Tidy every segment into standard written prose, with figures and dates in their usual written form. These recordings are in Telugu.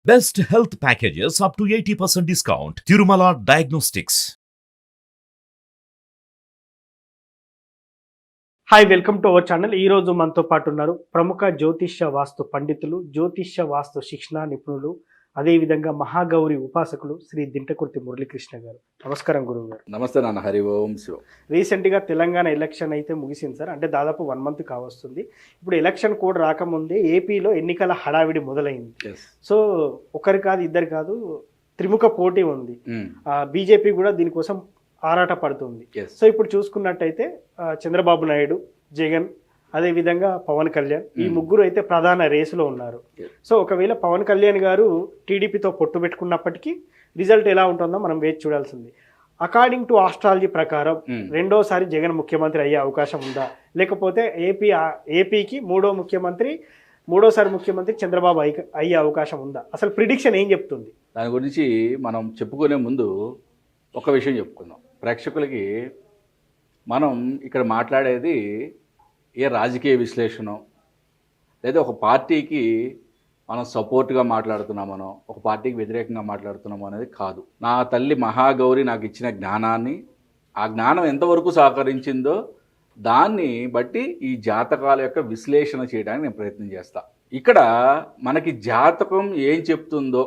Best health packages up to 80% discount. Tirumala Diagnostics. Hi, welcome to our channel. ఈ రోజు మనతో పాటు ఉన్నారు ప్రముఖ జ్యోతిష్య వాస్తు పండితులు, జ్యోతిష్య వాస్తు శిక్షణ నిపుణులు, అదేవిధంగా మహాగౌరి ఉపాసకులు శ్రీ దింటకుర్తి మురళీకృష్ణ గారు. నమస్కారం గురువు గారు. నమస్తే నాన్న. హరి ఓం శివ. రీసెంట్గా తెలంగాణ ఎలక్షన్ అయితే ముగిసింది సార్. అంటే దాదాపు 1 మంత్ కావస్తుంది. ఇప్పుడు ఎలక్షన్ కోడ్ రాకముందే ఏపీలో ఎన్నికల హడావిడి మొదలైంది. సో ఒకరు కాదు, ఇద్దరు కాదు, త్రిముఖ పోటీ ఉంది. బీజేపీ కూడా దీనికోసం ఆరాట పడుతుంది. సో ఇప్పుడు చూసుకున్నట్టయితే చంద్రబాబు నాయుడు, జగన్, అదేవిధంగా పవన్ కళ్యాణ్, ఈ ముగ్గురు అయితే ప్రధాన రేసులో ఉన్నారు. సో ఒకవేళ పవన్ కళ్యాణ్ గారు టీడీపీతో పొట్టు పెట్టుకున్నప్పటికీ రిజల్ట్ ఎలా ఉంటుందో మనం వేచి చూడాల్సింది. అకార్డింగ్ టు ఆస్ట్రాలజీ ప్రకారం రెండోసారి జగన్ ముఖ్యమంత్రి అయ్యే అవకాశం ఉందా, లేకపోతే ఏపీకి మూడోసారి ముఖ్యమంత్రి చంద్రబాబు అయ్యే అవకాశం ఉందా? అసలు ప్రిడిక్షన్ ఏం చెప్తుంది? దాని గురించి మనం చెప్పుకునే ముందు ఒక విషయం చెప్పుకుందాం ప్రేక్షకులకి. మనం ఇక్కడ మాట్లాడేది ఏ రాజకీయ విశ్లేషణ లేదా ఒక పార్టీకి మనం సపోర్ట్గా మాట్లాడుతున్నామనో ఒక పార్టీకి వ్యతిరేకంగా మాట్లాడుతున్నామో అనేది కాదు. నా తల్లి మహాగౌరి నాకు ఇచ్చిన జ్ఞానాన్ని, ఆ జ్ఞానం ఎంతవరకు సహకరించిందో దాన్ని బట్టి ఈ జాతకాల యొక్క విశ్లేషణ చేయడానికి నేను ప్రయత్నం చేస్తా. ఇక్కడ మనకి జాతకం ఏం చెప్తుందో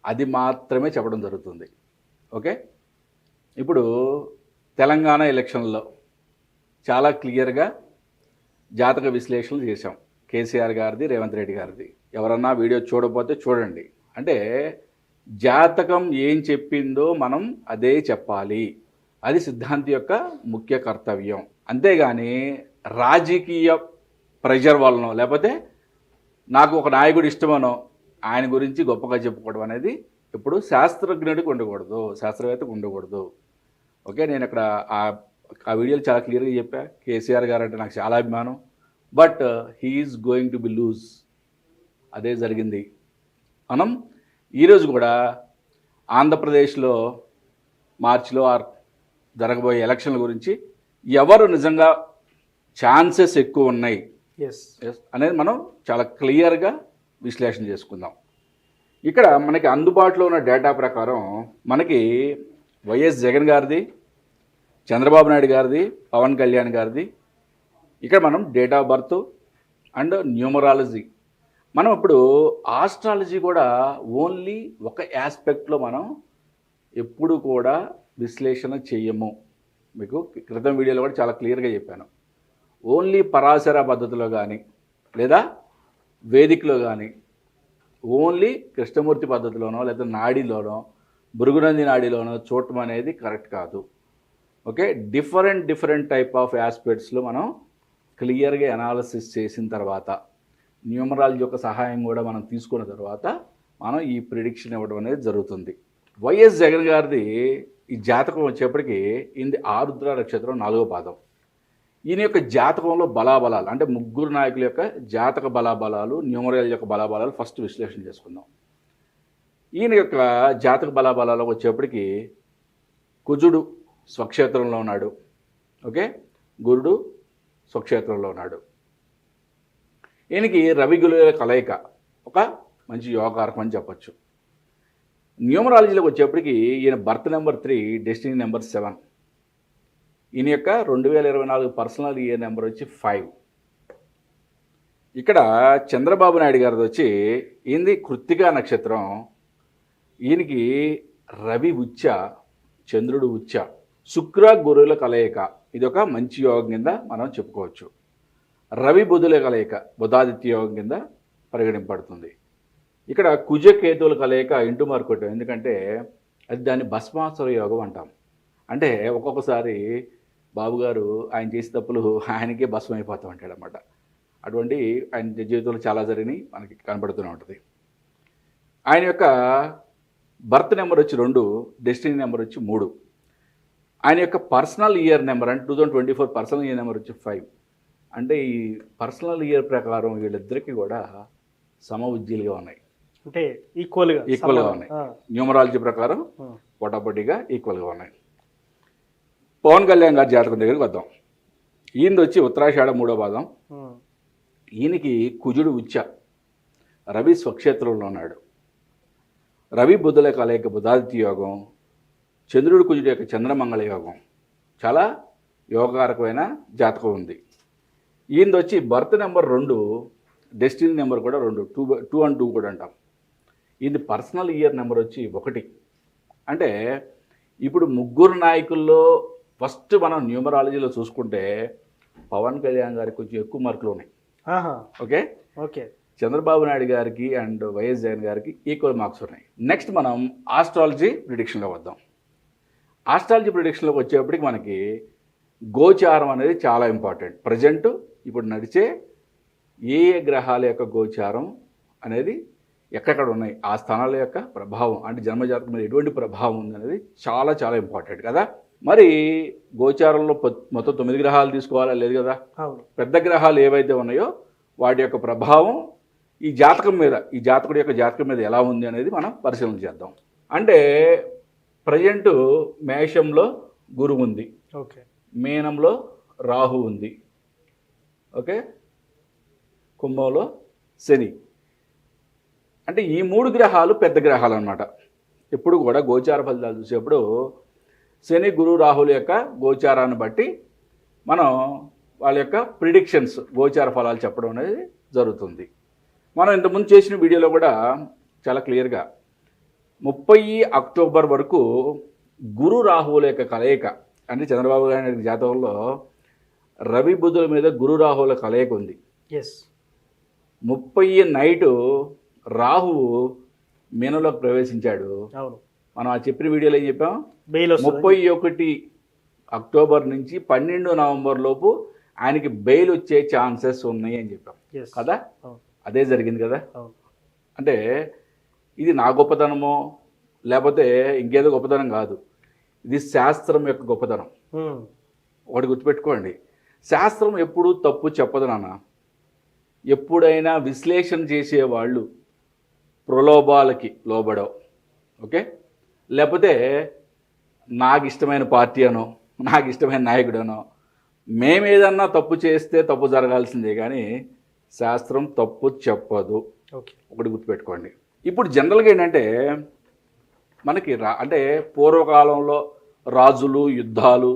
అది మాత్రమే చెప్పడం జరుగుతుంది. ఓకే, ఇప్పుడు తెలంగాణ ఎలక్షన్లో చాలా క్లియర్గా జాతక విశ్లేషణలు చేశాం. కేసీఆర్ గారిది, రేవంత్ రెడ్డి గారిది. ఎవరన్నా వీడియో చూడకపోతే చూడండి. అంటే జాతకం ఏం చెప్పిందో మనం అదే చెప్పాలి. అది సిద్ధాంతి యొక్క ముఖ్య కర్తవ్యం. అంతేగాని రాజకీయ ప్రెషర్ వలనో లేకపోతే నాకు ఒక నాయకుడు ఇష్టమనో ఆయన గురించి గొప్పగా చెప్పుకోవడం అనేది ఇప్పుడు శాస్త్రజ్ఞుడికి ఉండకూడదు, శాస్త్రవేత్తకు ఉండకూడదు. ఓకే, నేను ఇక్కడ ఆ వీడియోలు చాలా క్లియర్గా చెప్పా. కేసీఆర్ గారు అంటే నాకు చాలా అభిమానం, but he's going to be lose. అదే జరిగింది. మనం ఈరోజు కూడా ఆంధ్రప్రదేశ్లో మార్చిలో జరగబోయే ఎలక్షన్ల గురించి ఎవరు నిజంగా ఛాన్సెస్ ఎక్కువ ఉన్నాయి అనేది మనం చాలా క్లియర్గా విశ్లేషణ చేసుకుందాం. ఇక్కడ మనకి అందుబాటులో ఉన్న డేటా ప్రకారం మనకి వైఎస్ జగన్ గారిది, చంద్రబాబు నాయుడు గారిది, పవన్ కళ్యాణ్ గారిది, ఇక్కడ మనం date of birth and numerology. మనం ఇప్పుడు ఆస్ట్రాలజీ కూడా ఓన్లీ ఒక ఆస్పెక్ట్లో మనం ఎప్పుడు కూడా విశ్లేషణ చెయ్యము. మీకు క్రితం వీడియోలో కూడా చాలా క్లియర్గా చెప్పాను. ఓన్లీ పరాశర పద్ధతిలో కానీ లేదా వేదికలో కానీ ఓన్లీ కృష్ణమూర్తి పద్ధతిలోనో లేదా నాడిలోనో భృగునంది నాడిలోనో చూడటం అనేది కరెక్ట్ కాదు. ఓకే, డిఫరెంట్ టైప్ ఆఫ్ ఆస్పెక్ట్స్లో మనం క్లియర్గా అనాలిసిస్ చేసిన తర్వాత న్యూమరాలజీ యొక్క సహాయం కూడా మనం తీసుకున్న తర్వాత మనం ఈ ప్రిడిక్షన్ ఇవ్వడం అనేది జరుగుతుంది. వైఎస్ జగన్ గారిది ఈ జాతకం వచ్చేప్పటికీ ఇది ఆరుద్ర నక్షత్రం 4వ పాదం. ఈయన యొక్క జాతకంలో బలాబలాలు అంటే ముగ్గురు నాయకుల యొక్క జాతక బలాబలాలు, న్యూమరాలజీ యొక్క బలాబలాలు ఫస్ట్ విశ్లేషణ చేసుకుందాం. ఈయన యొక్క జాతక బలాబలాలు వచ్చేప్పటికి కుజుడు స్వక్షేత్రంలో ఉన్నాడు. ఓకే, గురుడు స్వక్షేత్రంలో ఉన్నాడు. ఈయనకి రవి గురుల కలయిక ఒక మంచి యోగారకం అని చెప్పచ్చు. న్యూమరాలజీలోకి వచ్చేప్పటికి ఈయన బర్త్ నెంబర్ 3, డెస్టినీ నెంబర్ 7. ఈయన యొక్క 2024 పర్సనల్ ఇయర్ నెంబర్ వచ్చి 5. ఇక్కడ చంద్రబాబు నాయుడు గారిది వచ్చి ఈయనది కృత్తికా నక్షత్రం. ఈయనకి రవి ఉచ్చ, చంద్రుడు ఉచ్చ, శుక్ర గురువుల కలయిక. ఇది ఒక మంచి యోగం కింద మనం చెప్పుకోవచ్చు. రవి బుధుల కలయిక బుధాదిత్య యోగం కింద పరిగణింపబడుతుంది. ఇక్కడ కుజ కేతువుల కలయిక ఇంటూ మార్కొట్టం, ఎందుకంటే అది దాన్ని భస్మాసుర యోగం అంటాం. అంటే ఒక్కొక్కసారి బాబుగారు ఆయన చేసే తప్పులు ఆయనకే భస్మం అయిపోతూ ఉంటాడు అన్నమాట. అటువంటి ఆయన జీవితంలో చాలా జరిగినాయి, మనకి కనబడుతూనే ఉంటుంది. ఆయన యొక్క బర్త్ నెంబర్ వచ్చి 2, డెస్టినీ నెంబర్ వచ్చి 3. ఆయన యొక్క పర్సనల్ ఇయర్ నెంబర్ అంటే 2024 పర్సనల్ ఇయర్ నెంబర్ వచ్చి 5. అంటే ఈ పర్సనల్ ఇయర్ ప్రకారం వీళ్ళిద్దరికీ కూడా సమ ఉజ్జీలుగా ఉన్నాయి, అంటే ఈక్వల్గా ఉన్నాయి. న్యూమరాలజీ ప్రకారం పోటాపోటీగా ఈక్వల్గా ఉన్నాయి. పవన్ కళ్యాణ్ గారి జాతకం దగ్గరికి వద్దాం. ఈయనది వచ్చి ఉత్తరాషాఢ 3వ పాదం. ఈయనకి కుజుడు ఉచ్చ, రవి స్వక్షేత్రంలో ఉన్నాడు. రవి బుధుల కలయిక బుధాదిత్య యోగం, చంద్రుడి కుజుడి యొక్క చంద్రమంగళ యోగం, చాలా యోగకారకమైన జాతకం ఉంది. ఈయనది వచ్చి బర్త్ నెంబర్ 2, డెస్టినీ నెంబర్ కూడా 2, 2 and 2 కూడా అంటాం. ఇది పర్సనల్ ఇయర్ నెంబర్ వచ్చి 1. అంటే ఇప్పుడు ముగ్గురు నాయకుల్లో ఫస్ట్ మనం న్యూమరాలజీలో చూసుకుంటే పవన్ కళ్యాణ్ గారికి కొంచెం ఎక్కువ మార్కులు ఉన్నాయి. Okay okay. చంద్రబాబు నాయుడు గారికి అండ్ వైఎస్ జగన్ గారికి ఈక్వల్ మార్క్స్ ఉన్నాయి. నెక్స్ట్ మనం ఆస్ట్రాలజీ ప్రిడిక్షన్లో వద్దాం. ఆస్ట్రాలజీ ప్రిడిక్షన్లోకి వచ్చేప్పటికి మనకి గోచారం అనేది చాలా ఇంపార్టెంట్. ప్రజెంట్ ఇప్పుడు నడిచే ఏ ఏ గ్రహాల యొక్క గోచారం అనేది ఎక్కడెక్కడ ఉన్నాయి, ఆ స్థానాల యొక్క ప్రభావం అంటే జన్మజాతకం మీద ఎటువంటి ప్రభావం ఉంది అనేది చాలా చాలా ఇంపార్టెంట్ కదా. మరి గోచారంలో మొత్తం 9 గ్రహాలు తీసుకోవాలా లేదు కదా. పెద్ద గ్రహాలు ఏవైతే ఉన్నాయో వాటి యొక్క ప్రభావం ఈ జాతకం మీద, ఈ జాతకుడి యొక్క జాతకం మీద ఎలా ఉంది అనేది మనం పరిశీలన చేద్దాం. అంటే ప్రజెంట్ మేషంలో గురువు ఉంది, ఓకే, మీనంలో రాహు ఉంది, ఓకే, కుంభంలో శని. అంటే ఈ 3 గ్రహాలు పెద్ద గ్రహాలు అన్నమాట. ఎప్పుడు కూడా గోచార ఫలితాలు చూసేప్పుడు శని గురు రాహుల యొక్క గోచారాన్ని బట్టి మనం వాళ్ళ యొక్క ప్రిడిక్షన్స్, గోచార ఫలాలు చెప్పడం అనేది జరుగుతుంది. మనం ఇంతకుముందు చేసిన వీడియోలో కూడా చాలా క్లియర్గా 30 అక్టోబర్ వరకు గురు రాహువుల యొక్క కలయిక అంటే చంద్రబాబు నాయుడు జాతకంలో రవి బుధుల మీద గురు రాహువుల కలయిక ఉంది. 30 నైటు రాహువు మీనంలోకి ప్రవేశించాడు. మనం ఆ చెప్పిన వీడియోలో ఏం చెప్పాం, 31 అక్టోబర్ నుంచి 12 నవంబర్ లోపు ఆయనకి బెయిల్ వచ్చే ఛాన్సెస్ ఉన్నాయి అని చెప్పాం కదా. అదే జరిగింది కదా. అంటే ఇది నా గొప్పతనమో లేకపోతే ఇంకేదో గొప్పతనం కాదు, ఇది శాస్త్రం యొక్క గొప్పతనం. ఒకటి గుర్తుపెట్టుకోండి, శాస్త్రం ఎప్పుడు తప్పు చెప్పదు నాన్న. ఎప్పుడైనా విశ్లేషణ చేసేవాళ్ళు ప్రలోభాలకి లోబడవు, ఓకే, లేకపోతే నాకు ఇష్టమైన పార్టీ అనో నాకు ఇష్టమైన నాయకుడనో మేమేదన్నా తప్పు చేస్తే తప్పు జరగాల్సిందే కానీ శాస్త్రం తప్పు చెప్పదు. ఒకటి గుర్తుపెట్టుకోండి. ఇప్పుడు జనరల్గా ఏంటంటే మనకి అంటే పూర్వకాలంలో రాజులు యుద్ధాలు,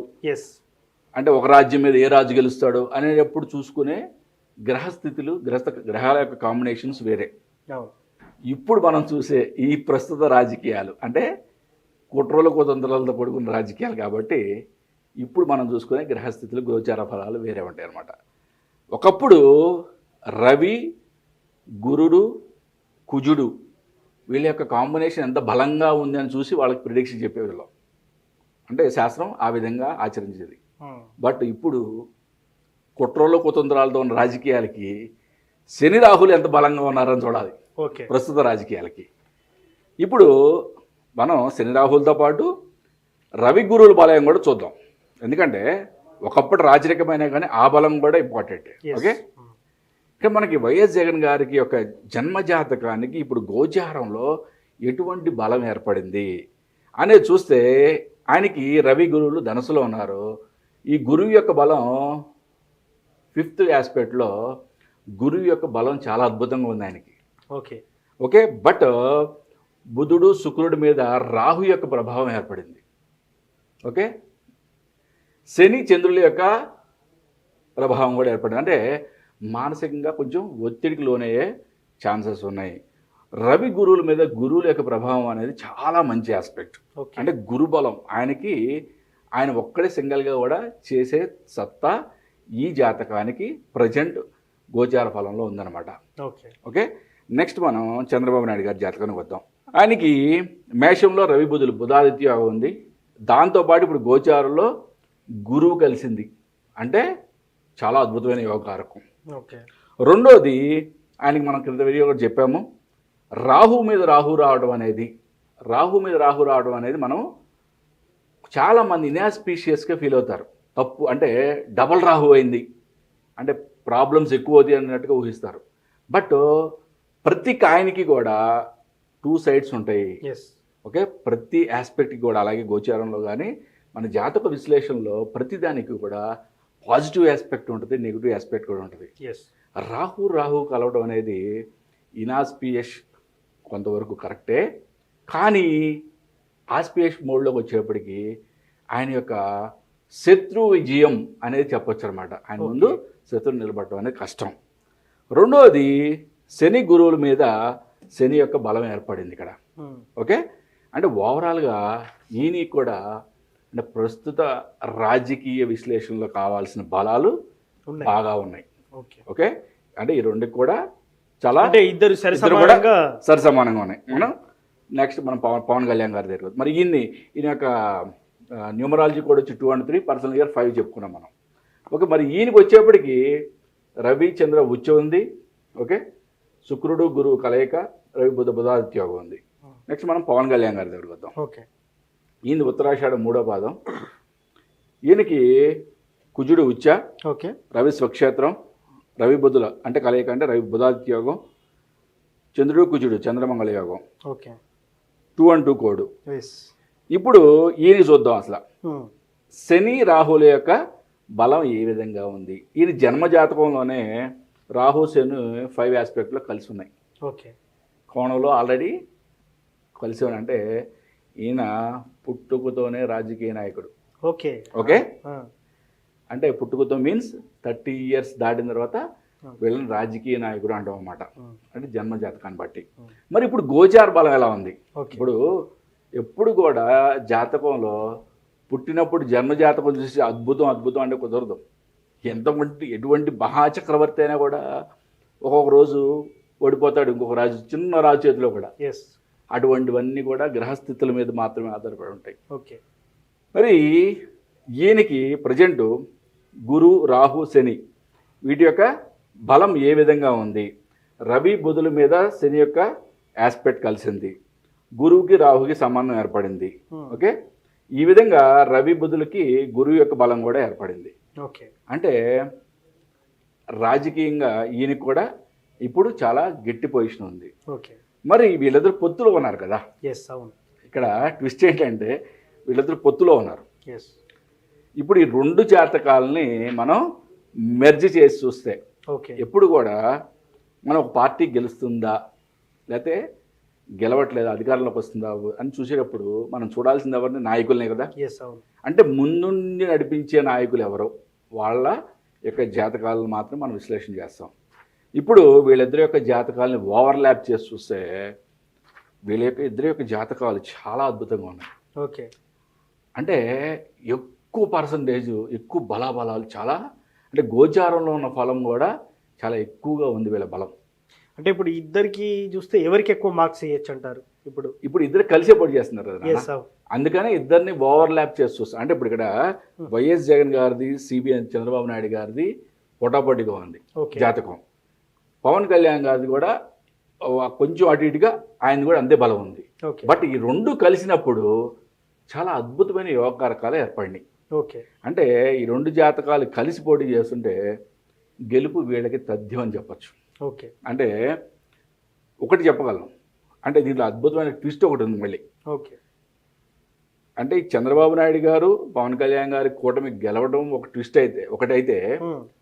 అంటే ఒక రాజ్యం మీద ఏ రాజు గెలుస్తాడు అనేటప్పుడు చూసుకునే గ్రహస్థితులు, గ్రహాల యొక్క కాంబినేషన్స్ వేరే. ఇప్పుడు మనం చూసే ఈ ప్రస్తుత రాజకీయాలు అంటే కుట్రల కుతంత్రాలతో కూడుకున్న రాజకీయాలు కాబట్టి ఇప్పుడు మనం చూసుకునే గ్రహస్థితులు, గోచార ఫలాలు వేరే ఉంటాయి అన్నమాట. ఒకప్పుడు రవి, గురుడు, కుజుడు వీళ్ళ యొక్క కాంబినేషన్ ఎంత బలంగా ఉంది అని చూసి వాళ్ళకి ప్రిడిక్షన్ చెప్పేవాళ్ళం. అంటే శాస్త్రం ఆ విధంగా ఆచరించేది. బట్ ఇప్పుడు కుట్రలో కుతంత్రాలతో ఉన్న రాజకీయాలకి శని రాహులు ఎంత బలంగా ఉన్నారని చూడాలి ప్రస్తుత రాజకీయాలకి. ఇప్పుడు మనం శని రాహులతో పాటు రవి గురువుల బలం కూడా చూద్దాం. ఎందుకంటే ఒకప్పుడు రాజరికమైన కానీ ఆ బలం కూడా ఇంపార్టెంట్. ఓకే, ఇక మనకి వైఎస్ జగన్ గారికి యొక్క జన్మజాతకానికి ఇప్పుడు గోచారంలో ఎటువంటి బలం ఏర్పడింది అనేది చూస్తే ఆయనకి రవి గురువులు ధనుసులో ఉన్నారు. ఈ గురువు యొక్క బలం 5th ఆస్పెక్ట్లో గురువు యొక్క బలం చాలా అద్భుతంగా ఉంది ఆయనకి. ఓకే, బట్ బుధుడు శుక్రుడి మీద రాహు యొక్క ప్రభావం ఏర్పడింది. ఓకే, శని చంద్రుల యొక్క ప్రభావం కూడా ఏర్పడింది. అంటే మానసికంగా కొంచెం ఒత్తిడికి లోనయ్యే ఛాన్సెస్ ఉన్నాయి. రవి గురువుల మీద గురువుల యొక్క ప్రభావం అనేది చాలా మంచి ఆస్పెక్ట్. అంటే గురుబలం ఆయనకి, ఆయన ఒక్కడే సింగిల్గా కూడా చేసే సత్తా ఈ జాతకానికి ప్రజెంట్ గోచార ఫలంలో ఉందన్నమాట. ఓకే, నెక్స్ట్ మనం చంద్రబాబు నాయుడు గారి జాతకానికి వద్దాం. ఆయనకి మేషంలో రవి బుధులు బుధాదిత్య ఉంది. దాంతోపాటు ఇప్పుడు గోచారంలో గురువు కలిసింది, అంటే చాలా అద్భుతమైన యోగకారకం. రెండోది ఆయనకి మనం క్రింద వీడియో కూడా చెప్పాము, రాహు మీద రాహు రావడం అనేది మనం చాలామంది ఇన్ఆస్పీషియస్గా ఫీల్ అవుతారు. తప్పు అంటే డబల్ రాహు అయింది అంటే ప్రాబ్లమ్స్ ఎక్కువ అవుతాయి అన్నట్టుగా ఊహిస్తారు. బట్ ప్రతి కాయిన్కి కూడా 2 సైడ్స్ ఉంటాయి. ఓకే, ప్రతి ఆస్పెక్ట్కి కూడా, అలాగే గోచారంలో కానీ మన జాతక విశ్లేషణలో ప్రతిదానికి కూడా పాజిటివ్ ఆస్పెక్ట్ ఉంటుంది, నెగిటివ్ ఆస్పెక్ట్ కూడా ఉంటుంది. రాహు కలవడం అనేది ఇనాస్పియస్ కొంతవరకు కరెక్టే, కానీ ఆస్పిరేష్ మోడ్లోకి వచ్చేప్పటికి ఆయన యొక్క శత్రు విజయం అనేది చెప్పొచ్చు అనమాట. ఆయన ముందు శత్రువు నిలబడటం అనేది కష్టం. రెండవది శని గురువుల మీద శని యొక్క బలం ఏర్పడింది ఇక్కడ. ఓకే, అంటే ఓవరాల్గా ఈయన కూడా అంటే ప్రస్తుత రాజకీయ విశ్లేషణలో కావాల్సిన బలాలు బాగా ఉన్నాయి. ఓకే, అంటే ఈ రెండుకి కూడా చాలా ఇద్దరు కూడా సరిసమానంగా ఉన్నాయి. మనం నెక్స్ట్ మనం పవన్ కళ్యాణ్ గారి దగ్గర మరి ఈయన యొక్క న్యూమరాలజీ కూడా వచ్చి 2 and 3, పర్సనల్ ఇయర్ 5 చెప్పుకున్నాం మనం. ఓకే, మరి ఈయనకి వచ్చేప్పటికి రవి చంద్ర ఉచ్చ ఉంది. ఓకే, శుక్రుడు గురువు కలయిక, రవి బుధాదిత్య యోగం ఉంది. నెక్స్ట్ మనం పవన్ కళ్యాణ్ గారి దగ్గరికి వద్దాం. ఓకే, ఈయన ఉత్తరాషాఢ 3వ పాదం. ఈయనకి కుజుడు ఉచ్చ, ఓకే, రవి స్వక్షేత్రం, రవి బుధుల అంటే కలయిక అంటే రవి బుధాదిత్య యోగం, చంద్రుడు కుజుడు చంద్రమంగళ యోగం. Okay, 2 and 2 code. ఇప్పుడు ఈయన చూద్దాం అసలు శని రాహుల యొక్క బలం ఏ విధంగా ఉంది. ఈయన జన్మజాతకంలోనే రాహు శని 5 ఆస్పెక్ట్లో కలిసి ఉన్నాయి. ఓకే, కోణంలో ఆల్రెడీ కలిసి ఉన్నాయి. అంటే ఈయన పుట్టుకతోనే రాజకీయ నాయకుడు. ఓకే ఓకే, అంటే పుట్టుకతో మీన్స్ 30 years దాటిన తర్వాత వీళ్ళని రాజకీయ నాయకుడు అంటాం అన్నమాట. అంటే జన్మ జాతకాన్ని బట్టి. మరి ఇప్పుడు గోచార బలం ఎలా ఉంది? ఇప్పుడు ఎప్పుడు కూడా జాతకంలో పుట్టినప్పుడు జన్మ జాతకం చూసి అద్భుతం అద్భుతం అంటే కుదరదు. ఎటువంటి మహాచక్రవర్తి అయినా కూడా ఒక్కొక్క రోజు ఓడిపోతాడు, ఇంకొక రాజు చిన్న రాజు చేతిలో కూడా. అటువంటివన్నీ కూడా గ్రహస్థితుల మీద మాత్రమే ఆధారపడి ఉంటాయి. ఓకే, మరి ఈయనకి ప్రజెంటు గురు రాహు శని వీటి యొక్క బలం ఏ విధంగా ఉంది? రవి బుధుల మీద శని యొక్క ఆస్పెక్ట్ కలిసింది, గురువుకి రాహుకి సంబంధం ఏర్పడింది. ఓకే, ఈ విధంగా రవి బుధులకి గురువు యొక్క బలం కూడా ఏర్పడింది. ఓకే, అంటే రాజకీయంగా ఈయనకి కూడా ఇప్పుడు చాలా గట్టి పొజిషన్ ఉంది. ఓకే, మరి వీళ్ళిద్దరు పొత్తులో ఉన్నారు కదా. ఇక్కడ ట్విస్ట్ ఏంటంటే వీళ్ళిద్దరు పొత్తులో ఉన్నారు. ఇప్పుడు ఈ 2 జాతకాలని మనం మెర్జ్ చేసి చూస్తే ఎప్పుడు కూడా మనం ఒక పార్టీ గెలుస్తుందా లేకపోతే గెలవట్లేదు అధికారంలోకి వస్తుందా అని చూసేటప్పుడు మనం చూడాల్సింది ఎవరిని? నాయకులనే కదా. అంటే ముందుండి నడిపించే నాయకులు ఎవరో వాళ్ళ యొక్క జాతకాలను మాత్రం మనం విశ్లేషణ చేస్తాం. ఇప్పుడు వీళ్ళిద్దరి యొక్క జాతకాలని ఓవర్లాప్ చేసి చూస్తే వీళ్ళ యొక్క ఇద్దరి యొక్క జాతకాలు చాలా అద్భుతంగా ఉన్నాయి. ఓకే, అంటే ఎక్కువ పర్సంటేజ్ ఎక్కువ బలాబలాలు చాలా అంటే గోచారంలో ఉన్న ఫలం కూడా చాలా ఎక్కువగా ఉంది వీళ్ళ బలం. అంటే ఇప్పుడు ఇద్దరికి చూస్తే ఎవరికి ఎక్కువ మార్క్స్ ఇవ్వచ్చు అంటారు? ఇప్పుడు ఇద్దరు కలిసే పోటీ చేస్తున్నారు కదా, అందుకనే ఇద్దరిని ఓవర్లాప్ చేసి చూస్తాం. అంటే ఇప్పుడు ఇక్కడ వైఎస్ జగన్ గారిది సిబిఎన్ చంద్రబాబు నాయుడు గారిది పోటాపోటీగా ఉంది జాతకం. పవన్ కళ్యాణ్ గారిది కూడా కొంచెం అటు ఇటుగా ఆయన కూడా అంతే బలం ఉంది. బట్ ఈ 2 కలిసినప్పుడు చాలా అద్భుతమైన యోగకారకాలు ఏర్పడినాయి. అంటే ఈ 2 జాతకాలు కలిసి పోటీ చేస్తుంటే గెలుపు వీళ్ళకి తథ్యం అని చెప్పచ్చు. అంటే ఒకటి చెప్పగలను, అంటే దీంట్లో అద్భుతమైన ట్విస్ట్ ఒకటి ఉంది మళ్ళీ. అంటే చంద్రబాబు నాయుడు గారు పవన్ కళ్యాణ్ గారి కూటమి గెలవడం ఒక ట్విస్ట్ అయితే ఒకటైతే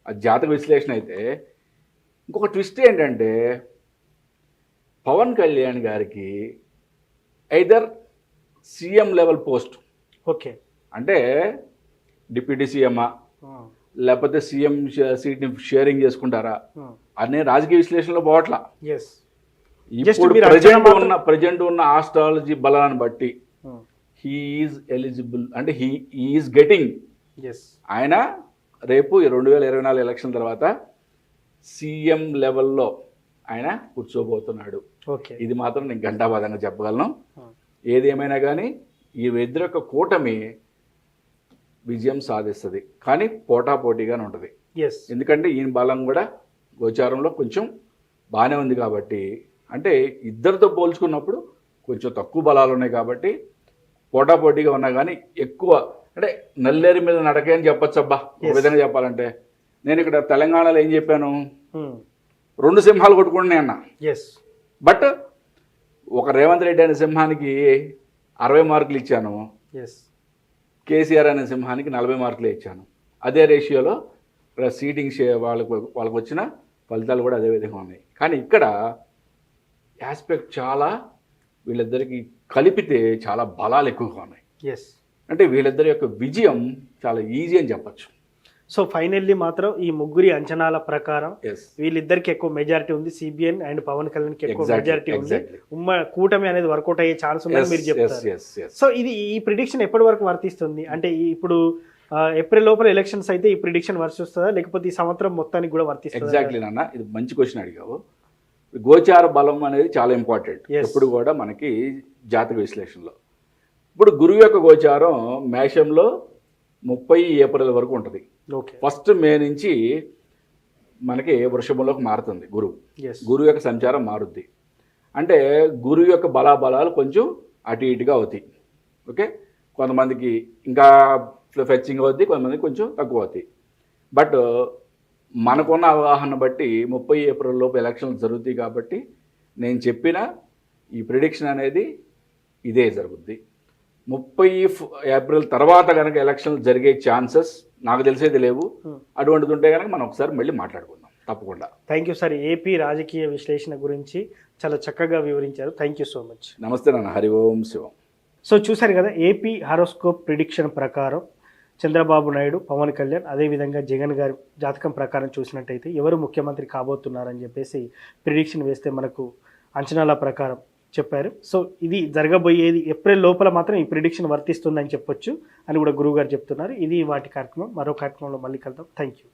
అది జాతక విశ్లేషణ అయితే, ఇంకొక ట్విస్ట్ ఏంటంటే పవన్ కళ్యాణ్ గారికి ఐదర్ సీఎం లెవెల్ పోస్ట్, అంటే డిప్యూటీ సీఎమ్మా లేకపోతే సీఎం సీట్ని షేరింగ్ చేసుకుంటారా అనే రాజకీయ విశ్లేషణలో పోవట్లా. ఇప్పుడు ప్రజెంట్ ఉన్న ఆస్ట్రాలజీ బలాన్ని బట్టి హీఈస్ ఎలిజిబుల్, అంటే హీఈస్ గెటింగ్, ఆయన రేపు 2024 ఎలక్షన్ తర్వాత సీఎం లెవెల్లో ఆయన కూర్చోబోతున్నాడు. ఇది మాత్రం నేను ఘంటాపథంగా చెప్పగలను. ఏది ఏమైనా కానీ ఈ ఇద్దరు యొక్క కూటమి విజయం సాధిస్తుంది, కానీ పోటాపోటీగానే ఉంటుంది. ఎందుకంటే ఈయన బలం కూడా గోచారంలో కొంచెం బాగానే ఉంది కాబట్టి, అంటే ఇద్దరితో పోల్చుకున్నప్పుడు కొంచెం తక్కువ బలాలు ఉన్నాయి కాబట్టి పోటాపోటీగా ఉన్నా కానీ ఎక్కువ అంటే నల్లేరు మీద నడకే అని చెప్పచ్చు. అబ్బా ఒక విధంగా చెప్పాలంటే నేను ఇక్కడ తెలంగాణలో ఏం చెప్పాను, 2 సింహాలు కొట్టుకుంటున్నాయి అన్న. బట్ ఒక రేవంత్ రెడ్డి అనే సింహానికి 60 మార్కులు ఇచ్చాను, కేసీఆర్ అనే సింహానికి 40 మార్కులు ఇచ్చాను. అదే రేషియోలో ఇక్కడ సీటింగ్ వాళ్ళకు వచ్చిన ఫలితాలు కూడా అదే విధంగా ఉన్నాయి. కానీ ఇక్కడ ఆస్పెక్ట్ చాలా వీళ్ళిద్దరికి కలిపితే చాలా బలాలు ఎక్కువగా ఉన్నాయి. ఎస్. అంటే వీళ్ళిద్దరి యొక్క విజయం చాలా ఈజీ అని చెప్పచ్చు. సో ఫైనల్లీ మాత్రం ఈ ముగ్గురి అంచనాల ప్రకారం ఎస్, వీళ్ళిద్దరికి ఎక్కువ మెజారిటీ ఉంది, సిబిఎన్ అండ్ పవన్ కళ్యాణ్కి ఎక్కువ Exactly, మెజారిటీ ఉంది. exactly. కూటమి అనేది వర్కౌట్ అయ్యే ఛాన్స్ ఉందని మీరు చెప్తారు. సో ఇది ఈ ప్రిడిక్షన్ ఎప్పటి వరకు వర్తిస్తుంది? అంటే ఇప్పుడు ఏప్రిల్ లోపల ఎలక్షన్స్ అయితే ఈ ప్రిడిక్షన్ వర్తిస్తుందా, లేకపోతే ఈ సంవత్సరం మొత్తానికి కూడా వర్తిస్తుందా? ఎగ్జాక్ట్లీ నాన్న, ఇది మంచి క్వశ్చన్ అడిగావు. గోచార బలం అనేది చాలా ఇంపార్టెంట్ Yes. ఎప్పుడు కూడా మనకి జాతక విశ్లేషణలో. ఇప్పుడు గురువు యొక్క గోచారం మేషంలో 30 ఏప్రిల్ వరకు ఉంటుంది. ఓకే. ఫస్ట్ మే నుంచి మనకి వృషభంలోకి మారుతుంది గురువు. ఎస్. గురువు యొక్క సంచారం మారుద్ది. అంటే గురువు యొక్క బలాబలాలు కొంచెం అటు ఇటుగా అవుతాయి. ఓకే, కొంతమందికి ఇంకా ఫెచ్చింగ్ అవుద్ది, కొంతమందికి కొంచెం తక్కువ అవుతాయి. బట్ మనకున్న అవగాహన బట్టి 30 ఏప్రిల్ లోపు ఎలక్షన్లు జరుగుతాయి కాబట్టి నేను చెప్పిన ఈ ప్రిడిక్షన్ అనేది ఇదే జరుగుద్ది. 30 ఏప్రిల్ తర్వాత కనుక ఎలక్షన్లు జరిగే ఛాన్సెస్ నాకు తెలిసేది లేవు. అటువంటిది ఉంటే కనుక మనం ఒకసారి మళ్ళీ మాట్లాడుకుందాం తప్పకుండా. Thank you sir. ఏపీ రాజకీయ విశ్లేషణ గురించి చాలా చక్కగా వివరించారు. Thank you so much. నమస్తే నాన్న. హరి ఓం శివం. సో చూశారు కదా, ఏపీ హారోస్కోప్ ప్రిడిక్షన్ ప్రకారం చంద్రబాబు నాయుడు, పవన్ కళ్యాణ్, అదేవిధంగా జగన్ గారి జాతకం ప్రకారం చూసినట్టయితే ఎవరు ముఖ్యమంత్రి కాబోతున్నారని చెప్పేసి ప్రిడిక్షన్ వేస్తే మనకు అంచనాల ప్రకారం చెప్పారు. సో ఇది జరగబోయేది ఏప్రిల్ లోపల మాత్రం ఈ ప్రిడిక్షన్ వర్తిస్తుందని చెప్పొచ్చు అని కూడా గురువు గారు చెప్తున్నారు. ఇది వాటి కార్యక్రమం. మరో కార్యక్రమంలో మళ్ళీ కలుద్దాం. Thank you.